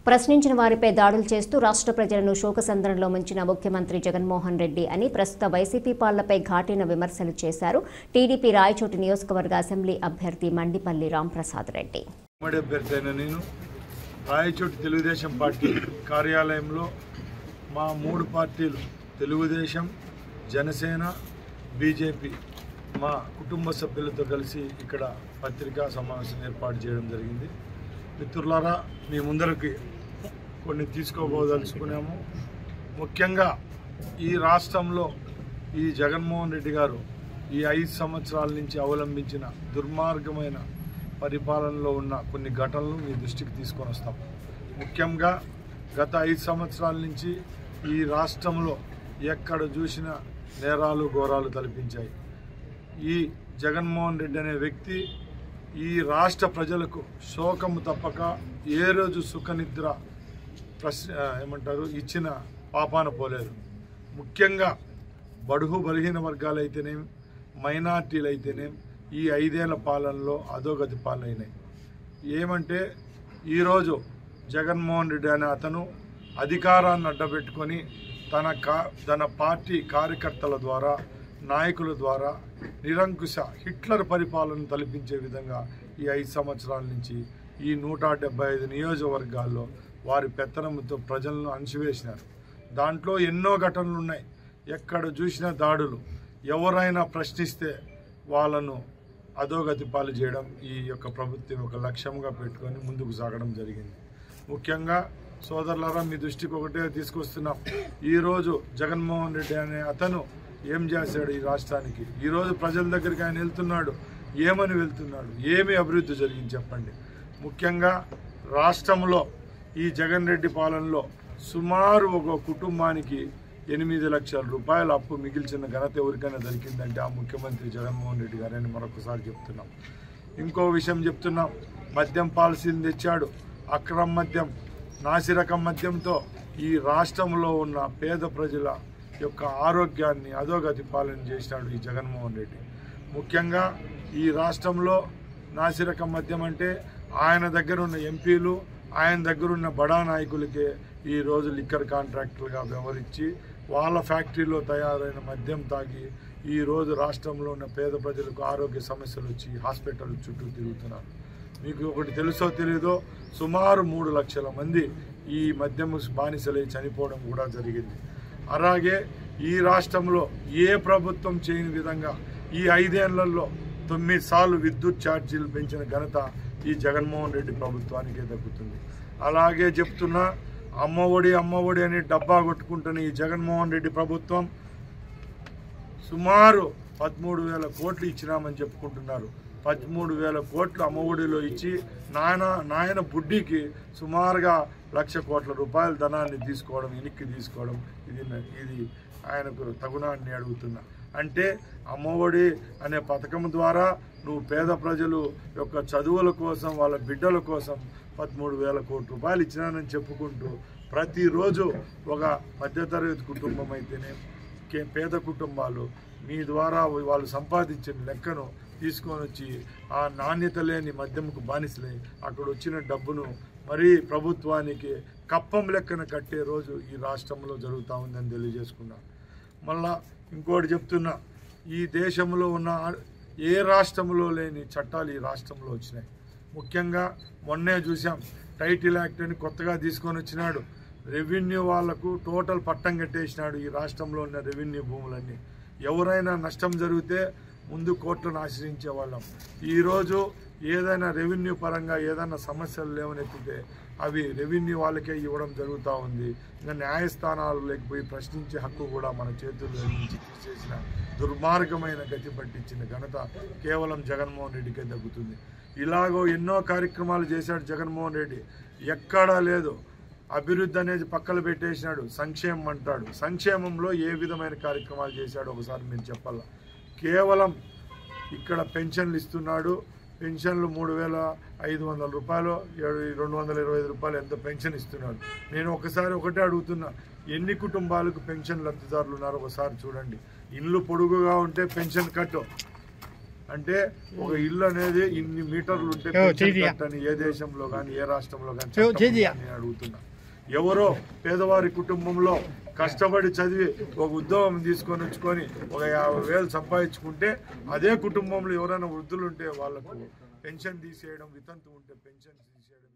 ప్రశ్నించిన వారిపై దాడులు చేస్తూ రాష్ట్ర ప్రజలను శోకసంద్రంలో ముంచిన ముఖ్యమంత్రి జగన్మోహన్ రెడ్డి అని ప్రస్తుత వైసీపీ పాలనపై ఘాటైన విమర్శలు చేశారు టీడీపీ రాయచోటి నియోజకవర్గ అసెంబ్లీ అభ్యర్థి మండిపల్లి రాంప్రసాద్ రెడ్డి. నేను రాయచోటి తెలుగుదేశం పార్టీ కార్యాలయంలో మా 3 పార్టీలు తెలుగుదేశం, జనసేన, బీజేపీ మా కుటుంబ సభ్యులతో కలిసి ఇక్కడ పత్రికా సమావేశం ఏర్పాటు చేయడం జరిగింది. మిత్రులారా, మీ ముందరికి కొన్ని తీసుకోబోదలుచుకున్నాము. ముఖ్యంగా ఈ రాష్ట్రంలో ఈ జగన్మోహన్ రెడ్డి గారు ఈ 5 సంవత్సరాల నుంచి అవలంబించిన దుర్మార్గమైన పరిపాలనలో ఉన్న కొన్ని ఘటనలు మీ దృష్టికి తీసుకొని వస్తాం. ముఖ్యంగా గత 5 సంవత్సరాల నుంచి ఈ రాష్ట్రంలో ఎక్కడ చూసినా నేరాలు ఘోరాలు తలపించాయి. ఈ జగన్మోహన్ రెడ్డి అనే వ్యక్తి ఈ రాష్ట్ర ప్రజలకు శోకము తప్పక ఏ రోజు సుఖనిద్ర ఇచ్చిన పాపాన పోలేదు. ముఖ్యంగా బడుగు బలహీన వర్గాలైతేనేమి, మైనార్టీలు అయితేనేమి ఈ 5 ఏళ్ల పాలనలో అధోగతి పాలైనాయి. ఏమంటే ఈరోజు జగన్మోహన్ రెడ్డి అనే అతను అధికారాన్ని అడ్డబెట్టుకొని తన పార్టీ కార్యకర్తల ద్వారా, నాయకుల ద్వారా నిరంకుశ హిట్లర్ పరిపాలన తలపించే విధంగా ఈ 5 సంవత్సరాల నుంచి ఈ 175 నియోజకవర్గాల్లో వారి పెత్తనంతో ప్రజలను అణిచివేసినారు. దాంట్లో ఎన్నో ఘటనలు ఉన్నాయి. ఎక్కడ చూసినా దాడులు, ఎవరైనా ప్రశ్నిస్తే వాళ్ళను అధోగతి పాలు చేయడం ఈ యొక్క ప్రభుత్వం ఒక లక్ష్యంగా పెట్టుకొని ముందుకు సాగడం జరిగింది. ముఖ్యంగా సోదరులారా, మీ దృష్టికి ఒకటే తీసుకొస్తున్నాం. ఈరోజు జగన్మోహన్ రెడ్డి అనే అతను ఏం చేశాడు ఈ రాష్ట్రానికి? ఈరోజు ప్రజల దగ్గరికి ఆయన వెళ్తున్నాడు. ఏమని వెళ్తున్నాడు? ఏమి అభివృద్ధి జరిగింది చెప్పండి. ముఖ్యంగా రాష్ట్రంలో ఈ జగన్ రెడ్డి పాలనలో సుమారు ఒక కుటుంబానికి 8 లక్షల రూపాయల అప్పు మిగిల్చిన ఘనత ఎవరికైనా దొరికిందంటే ఆ ముఖ్యమంత్రి జగన్మోహన్ రెడ్డి గారని మరొకసారి చెప్తున్నాం. ఇంకో విషయం చెప్తున్నాం. మద్యం పాలసీని తెచ్చాడు. అక్రమ మద్యం, నాసిరకం మద్యంతో ఈ రాష్ట్రంలో ఉన్న పేద ప్రజల యొక్క ఆరోగ్యాన్ని అధోగతి పాలన చేసినాడు ఈ జగన్మోహన్ రెడ్డి. ముఖ్యంగా ఈ రాష్ట్రంలో నాసిరకం మద్యం అంటే ఆయన దగ్గర ఉన్న ఎంపీలు, ఆయన దగ్గర ఉన్న బడా నాయకులకే ఈరోజు లిక్కర్ కాంట్రాక్టర్గా వ్యవహరించి వాళ్ళ ఫ్యాక్టరీలో తయారైన మద్యం తాగి ఈరోజు రాష్ట్రంలో ఉన్న పేద ప్రజలకు ఆరోగ్య సమస్యలు వచ్చి హాస్పిటల్ చుట్టూ తిరుగుతున్నారు. మీకు ఒకటి తెలుసో తెలీదో, సుమారు 3 లక్షల మంది ఈ మద్యం బానిసలై చనిపోవడం కూడా జరిగింది. అలాగే ఈ రాష్ట్రంలో ఏ ప్రభుత్వం చేయని విధంగా ఈ 5 ఏళ్లలో 9 సార్లు విద్యుత్ ఛార్జీలు పెంచిన ఘనత ఈ జగన్మోహన్ రెడ్డి ప్రభుత్వానికే దక్కుతుంది. అలాగే చెప్తున్నా, అమ్మఒడి అని డబ్బా కొట్టుకుంటున్న ఈ జగన్మోహన్ రెడ్డి ప్రభుత్వం సుమారు 13,000 కోట్లు ఇచ్చినామని చెప్పుకుంటున్నారు. 13,000 కోట్లు అమ్మఒడిలో ఇచ్చి నాయన బుడ్డికి సుమారుగా 1,00,000 కోట్ల రూపాయల ధనాన్ని తీసుకోవడం, వెనక్కి తీసుకోవడం ఇది ఆయనకు తగునా అని అడుగుతున్నా. అంటే అమ్మఒడి అనే పథకం ద్వారా నువ్వు పేద ప్రజలు యొక్క చదువుల కోసం, వాళ్ళ బిడ్డల కోసం 13,000 కోట్ల రూపాయలు ఇచ్చినానని చెప్పుకుంటూ ప్రతిరోజు ఒక మధ్యతరగతి కుటుంబం అయితేనే పేద కుటుంబాలు మీ ద్వారా వాళ్ళు సంపాదించిన లెక్కను తీసుకొని వచ్చి ఆ నాణ్యత లేని మద్యంకు బానిసలై అక్కడ వచ్చిన డబ్బును మరీ ప్రభుత్వానికి కప్పం లెక్కన కట్టే రోజు ఈ రాష్ట్రంలో జరుగుతూ ఉందని తెలియజేసుకున్నాను. మళ్ళా ఇంకోటి చెప్తున్నా, ఈ దేశంలో ఉన్న ఏ రాష్ట్రంలో లేని చట్టాలు ఈ రాష్ట్రంలో వచ్చినాయి. ముఖ్యంగా మొన్నే చూసాం, టైటిల్ యాక్ట్ అని కొత్తగా తీసుకొని వచ్చినాడు. రెవెన్యూ వాళ్లకు టోటల్ పట్టం కట్టేసినాడు ఈ రాష్ట్రంలో ఉన్న రెవెన్యూ భూములన్నీ. ఎవరైనా నష్టం జరిగితే ముందు కోర్టును ఆశ్రయించే వాళ్ళం. ఈరోజు ఏదైనా రెవెన్యూ పరంగా ఏదైనా సమస్యలు లేవనెత్తితే అవి రెవెన్యూ వాళ్ళకే ఇవ్వడం జరుగుతూ ఉంది. ఇంకా న్యాయస్థానాలు లేకపోయి ప్రశ్నించే హక్కు కూడా మన చేతుల్లో నుంచి తీసేసిన దుర్మార్గమైన గతి పట్టించిన ఘనత కేవలం జగన్మోహన్ రెడ్డికే దక్కుతుంది. ఇలాగో ఎన్నో కార్యక్రమాలు చేశాడు జగన్మోహన్ రెడ్డి. ఎక్కడా లేదు. అభివృద్ధి అనేది పక్కన పెట్టేసినాడు. సంక్షేమం అంటాడు. సంక్షేమంలో ఏ విధమైన కార్యక్రమాలు చేశాడు ఒకసారి మీరు చెప్పాలా. కేవలం ఇక్కడ పెన్షన్లు ఇస్తున్నాడు. పెన్షన్లు 3,500 రూపాయలు, 225 రూపాయలు ఎంత పెన్షన్ ఇస్తున్నాడు. నేను ఒకటే అడుగుతున్నా, ఎన్ని కుటుంబాలకు పెన్షన్ లబ్ధిదారులు ఉన్నారో ఒకసారి చూడండి. ఇల్లు పొడుగుగా ఉంటే పెన్షన్ కట్టు, అంటే ఒక ఇల్లు అనేది ఇన్ని మీటర్లు ఉంటే పెన్షన్ కట్టని ఏ దేశంలో కానీ ఏ రాష్ట్రంలో కానీ నేను అడుగుతున్నా. ఎవరో పేదవారి కుటుంబంలో కష్టపడి చదివి ఒక ఉద్యోగం తీసుకొని వచ్చుకొని ఒక 50,000 సంపాదించుకుంటే అదే కుటుంబంలో ఎవరైనా వృద్ధులు ఉంటే వాళ్ళకు పెన్షన్ తీసేయడం, వితంతు ఉంటే పెన్షన్ తీసేయడం